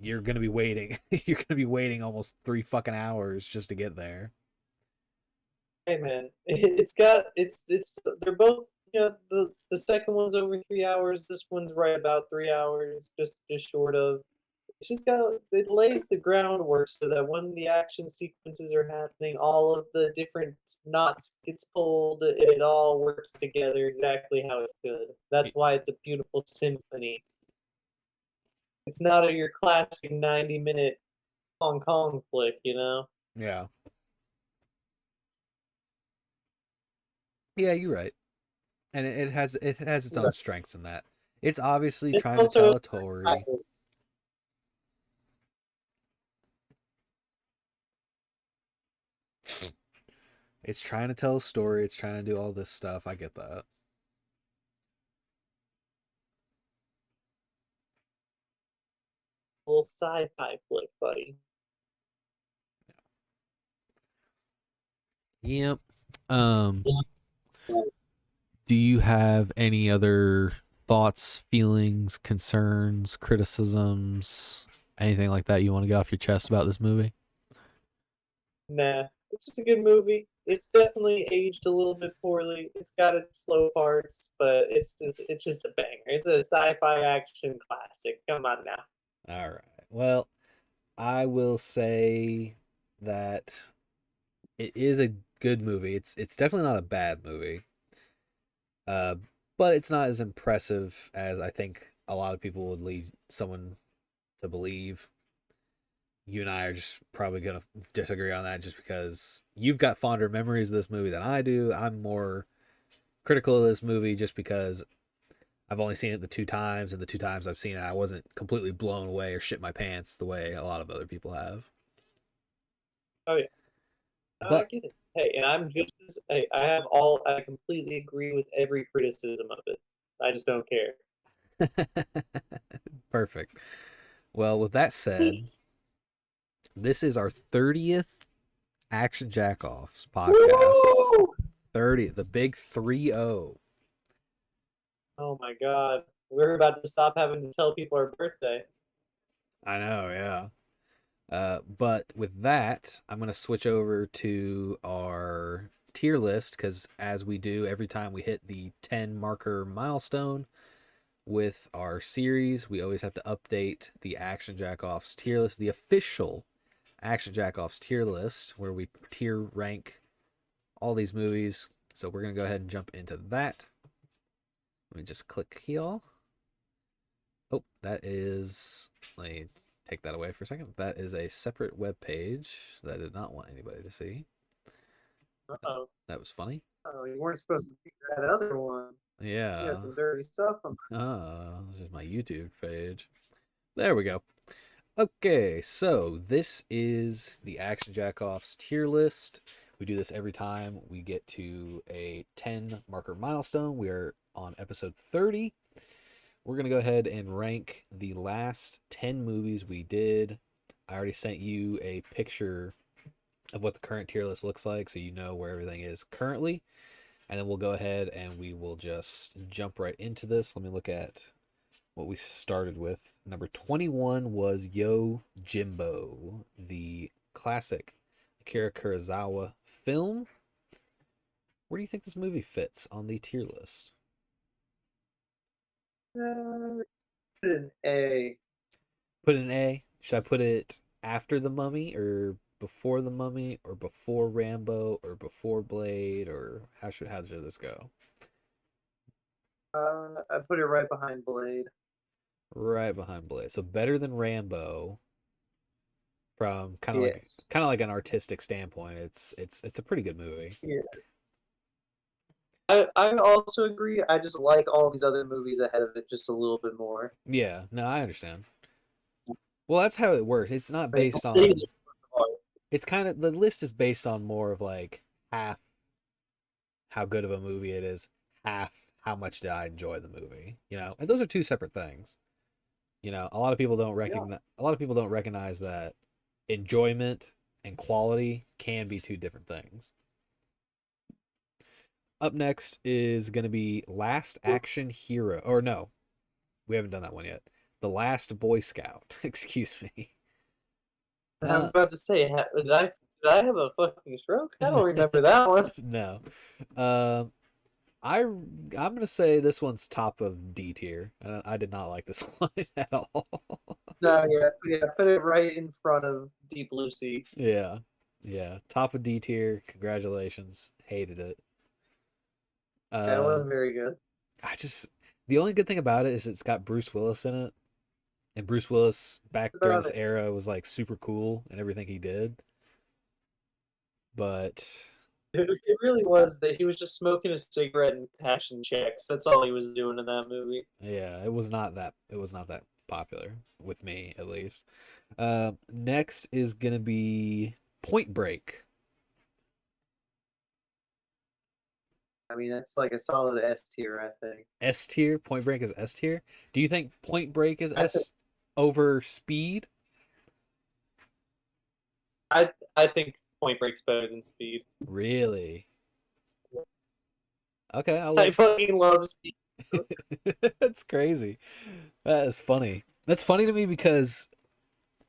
you're gonna be waiting. You're gonna be waiting almost 3 fucking hours just to get there. Hey man, it's they're both, the second one's over 3 hours. This one's right about 3 hours, just short of. It's just got it lays the groundwork so that when the action sequences are happening, all of the different knots gets pulled, and it all works together exactly how it should. That's why it's a beautiful symphony. It's not your classic 90-minute Hong Kong flick, you know? Yeah, yeah, you're right, and it has its own Right. strengths in that. It's obviously It's trying to also a tell a story. sci-fi. It's trying to tell a story. It's trying to do all this stuff. I get that. Little sci-fi flick, buddy. Yep. Um, do you have any other thoughts, feelings, concerns, criticisms, anything like that you want to get off your chest about this movie? Nah, it's just a good movie. It's definitely aged a little bit poorly. It's got its slow parts, but it's just a banger. It's a sci-fi action classic. Come on now. All right. Well, I will say that it is a good movie. It's definitely not a bad movie. Uh, but it's not as impressive as I think a lot of people would lead someone to believe. You and I are just probably gonna disagree on that just because you've got fonder memories of this movie than I do. I'm more critical of this movie just because I've only seen it the 2 times, and the 2 times I've seen it, I wasn't completely blown away or shit my pants the way a lot of other people have. Oh yeah, I But get it. Hey, and I'm just as hey, I have all. I completely agree with every criticism of it. I just don't care. perfect. Well, with that said, this is our 30th Action Jack-Offs podcast. Woo! 30, the big 3-0. Oh my God, we're about to stop having to tell people our birthday. I know, yeah. But with that, I'm going to switch over to our tier list because, as we do every time we hit the 10 marker milestone with our series, we always have to update the Action Jack-Offs tier list, the official Action Jack-Offs tier list, where we tier rank all these movies. So we're going to go ahead and jump into that. Let me just click here. Oh, that is. Let me take that away for a second. That is a separate web page that I did not want anybody to see. Uh-oh. That was funny. Oh, you weren't supposed to do that other one. You got Yeah. some dirty stuff on. This is my YouTube page. There we go. Okay, so this is the Action Jack-Offs tier list. We do this every time we get to a 10 marker milestone. We are on episode 30. We're going to go ahead and rank the last 10 movies we did. I already sent you a picture of what the current tier list looks like so you know where everything is currently. And then we'll go ahead and we will just jump right into this. Let me look at what we started with. Number 21 was Yo Jimbo, the classic Akira Kurosawa film. Where do you think this movie fits on the tier list? An A. Put an A. Should I put it after the Mummy or before the Mummy or before Rambo or before Blade, or how should this go? I put it right behind Blade. Right behind Blade. So better than Rambo from Yes. kind of like an artistic standpoint. It's a pretty good movie. Yeah. I also agree. I just like all these other movies ahead of it just a little bit more. Yeah, no, I understand. Well, that's how it works. It's not I mean, based Blade on. is hard. It's kind of the list is based on more of like half how good of a movie it is, half how much did I enjoy the movie. And those are two separate things. A lot of people don't Yeah. recognize. A lot of people don't recognize that enjoyment and quality can be two different things. Up next is going to be Last Action Hero. Or no, we haven't done that one yet. The Last Boy Scout. Excuse me. I was Uh, about to say, did I have a fucking stroke? I don't remember that one. no. Um, I'm gonna say this one's top of D tier. I did not like this one at all. No, yeah, yeah, put it right in front of Deep Blue Sea. Yeah, yeah, top of D tier. Congratulations. Hated it. Yeah, it Um, wasn't very good. I just the only good thing about it is it's got Bruce Willis in it, and Bruce Willis back That's during about this it. era was like super cool and everything he did. But It really was that he was just smoking a cigarette and cashing checks. That's all he was doing in that movie. yeah, it was not that popular with me at least. Next is gonna be Point Break. I mean, that's like a solid S tier, I think. S tier. Point Break is S tier. Do you think Point Break is I think S over Speed? I I think Point Break's better than Speed. Really? Okay, I'll I let. fucking love Speed. That's crazy. That is funny. That's funny to me because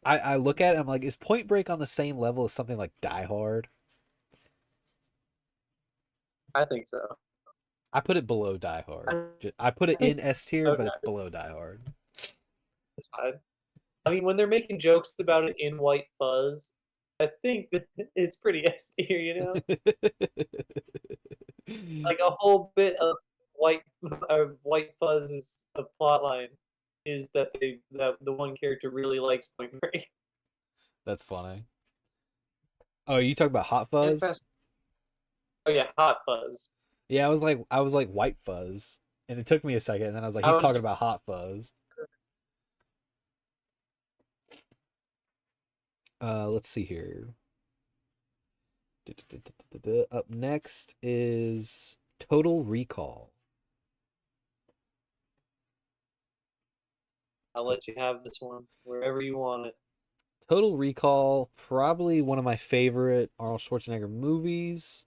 I look at it, I'm like, is Point Break on the same level as something like Die Hard? I think so. I put it below Die Hard. I I put it think in so. S tier, but it's Okay, below Die Hard. that's fine. I mean, when they're making jokes about it in White Fuzz, I think that it's pretty S tier, you know? Like a whole bit of White White Fuzz's plot line is that the one character really likes Point Break. That's funny. Oh, you talk about Hot And Fuzz? Fast. Oh yeah, Hot Fuzz. Yeah, I was like White Fuzz, and it took me a second, and then I was like, I he's was talking just about Hot Fuzz. Let's see here. Up next is Total Recall. I'll let you have this one wherever you want it. Total Recall, probably one of my favorite Arnold Schwarzenegger movies.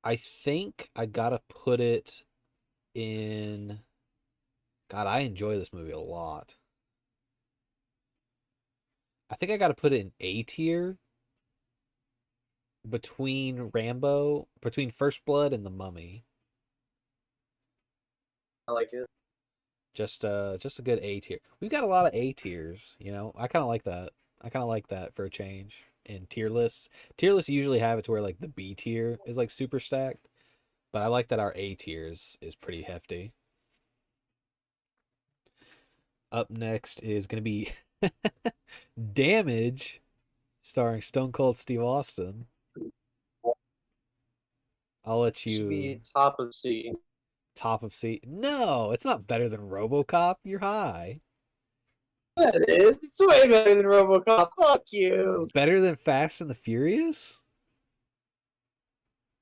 I think I gotta put it in. God, I enjoy this movie a lot. I think I gotta put it in A tier between First Blood and The Mummy. I like it. Just a good A tier. We've got a lot of A tiers. I kind of like that. I kind of like that for a change in tier lists. Tier lists usually have it to where like the B tier is like super stacked, but I like that our A tier is pretty hefty. Up next is gonna be Damage, starring Stone Cold Steve Austin. I'll let It should you be top of C. top of seat. No, it's not better than RoboCop. You're high. Yeah, it is. It's way better than RoboCop. Fuck you. Better than Fast and the Furious?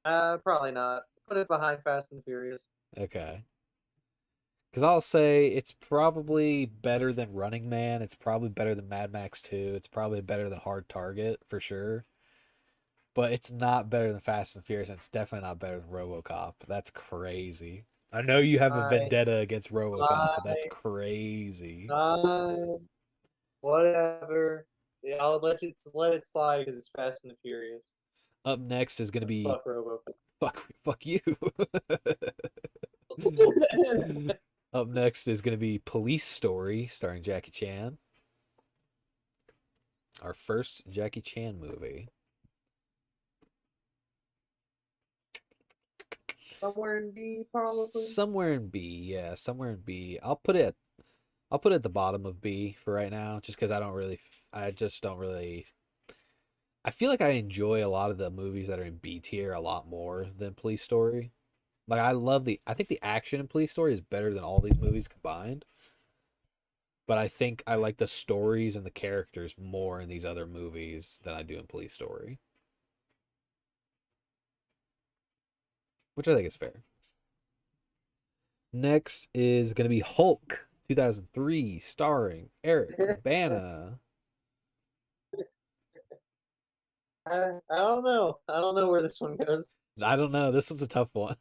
Probably not. Put it behind Fast and Furious. Okay. Because I'll say it's probably better than Running Man. It's probably better than Mad Max 2. It's probably better than Hard Target for sure. But it's not better than Fast and Furious. And it's definitely not better than RoboCop. That's crazy. I know you have a Fine, vendetta against RoboCop, but that's fine, crazy. fine. Whatever. Yeah, I'll let it slide because it's Fast and the Furious. Up next is gonna be Fuck RoboCop. fuck you. Up next is gonna be Police Story, starring Jackie Chan. Our first Jackie Chan movie. Somewhere in B, probably. Somewhere in B, yeah, somewhere in B. I'll put it at the bottom of B for right now, just because I just don't really. I feel like I enjoy a lot of the movies that are in B tier a lot more than Police Story. Like I think the action in Police Story is better than all these movies combined. But I think I like the stories and the characters more in these other movies than I do in Police Story, which I think is fair. Next is going to be Hulk 2003, starring Eric Bana. I don't know. I don't know where this one goes. I don't know. This is a tough one.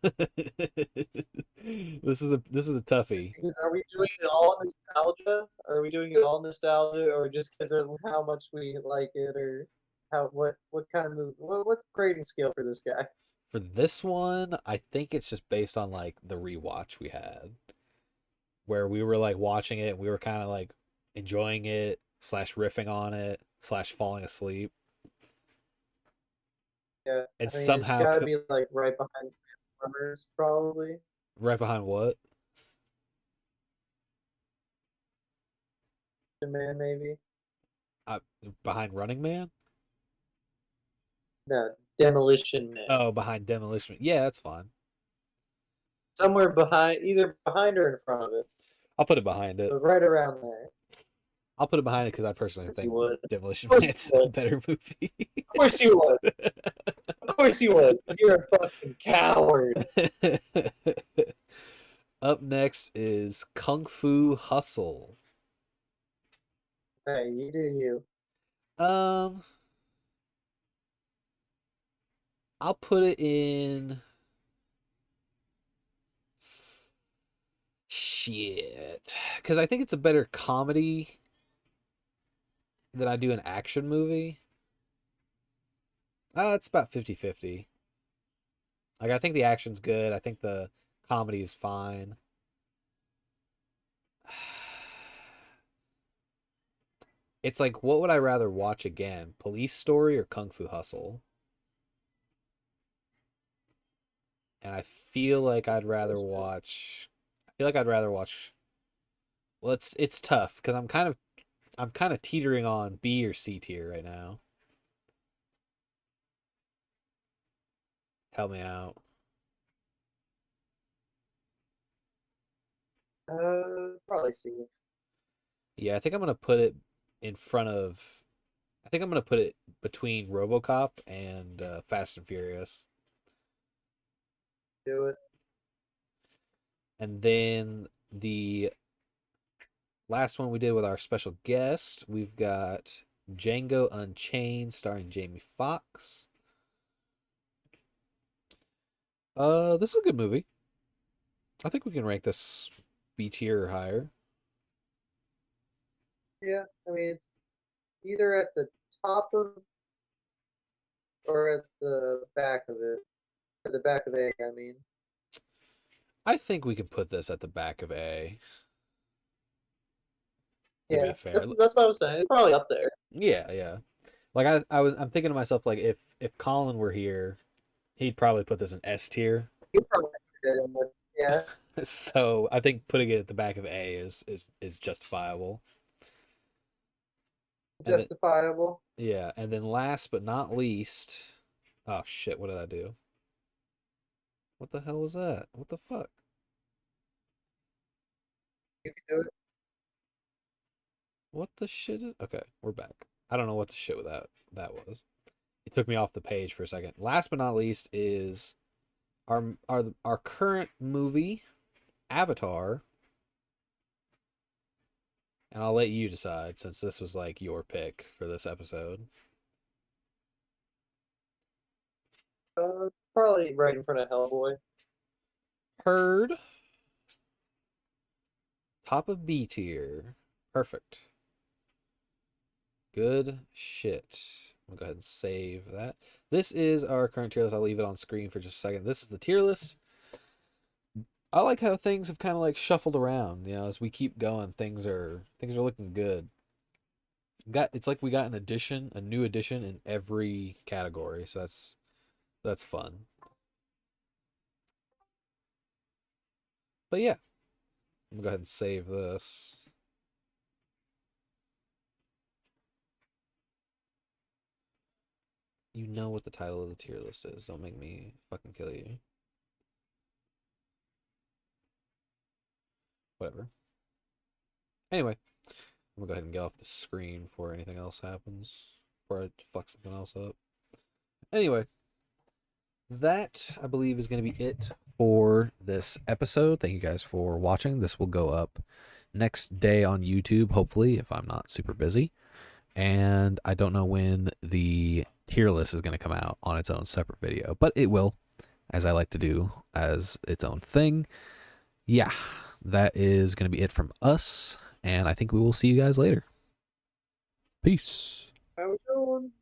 This is a toughie. Because are we doing it all nostalgia? Are we doing it all nostalgia, or just because of how much we like it, or how what kind of movie? What's the grading scale for this guy? For this one, I think it's just based on like the rewatch we had, where we were like watching it, we were kind of like enjoying it slash riffing on it slash falling asleep, Yeah, and I mean it's somehow got to be like right behind Transformers, probably. right behind what? The Man, maybe. Uh, Behind Running Man? No, Demolition Man. Oh, behind Demolition. Yeah, that's fine. Somewhere behind, either behind or in front of it, I'll put it behind it. but right around there. Of I'll put it behind it because I personally course you think would. Of Demolition course Man's you a would. better movie. Of course you would. Of course you would. Because you're a fucking coward. Up next is Kung Fu Hustle. Hey, you do you. Um, I'll put it in. Shit. Because I think it's a better comedy than I do an action movie. It's about 50-50. Like, I think the action's good. I think the comedy is fine. It's like, what would I rather watch again? Police Story or Kung Fu Hustle? And I feel like I'd rather watch. I feel like I'd rather watch. Well, it's tough because I'm kind of teetering on B or C tier right now. Help me out. Probably see. Yeah, I think I'm gonna put it in front of. I think I'm gonna put it between RoboCop and Fast and Furious, Do it. and then the last one we did with our special guest, we've got Django Unchained, starring Jamie Foxx. This is a good movie. I think we can rank this B tier or higher. Yeah, I mean it's either at the top of or at the back of it. Or the back of A, I mean. I think we can put this at the back of A, to be Yeah, fair. that's what I was saying. It's probably up there. Yeah, yeah. Like I'm thinking to myself like if Colin were here, he'd probably put this in S tier. You probably did it, yeah, So I think putting it at the back of A is justifiable. And then justifiable. yeah, and then last but not least, oh shit, what did I do? What the hell was that? What the fuck? You can do it. What the shit is? Okay, we're back. I don't know what the shit with that was. It took me off the page for a second. Last but not least is our current movie, Avatar, and I'll let you decide since this was like your pick for this episode. Probably right in front of Hellboy. Heard, top of B tier. Perfect. Good shit. I'm gonna go ahead and save that. This is our current tier list. I'll leave it on screen for just a second. This is the tier list. I like how things have kind of like shuffled around. As we keep going, things are looking good. Got it's like we got a new edition in every category. So that's fun. But yeah, I'm gonna go ahead and save this. You know what the title of the tier list is. Don't make me fucking kill you. Whatever. Anyway, I'm gonna go ahead and get off the screen before anything else happens. Before I fuck something else up. Anyway, that I believe is going to be it for this episode. Thank you guys for watching. This will go up next day on YouTube, hopefully, if I'm not super busy. And I don't know when the tier list is going to come out on its own separate video, but it will, as I like to do, as its own thing. Yeah, that is going to be it from us. And I think we will see you guys later. Peace. How we doing?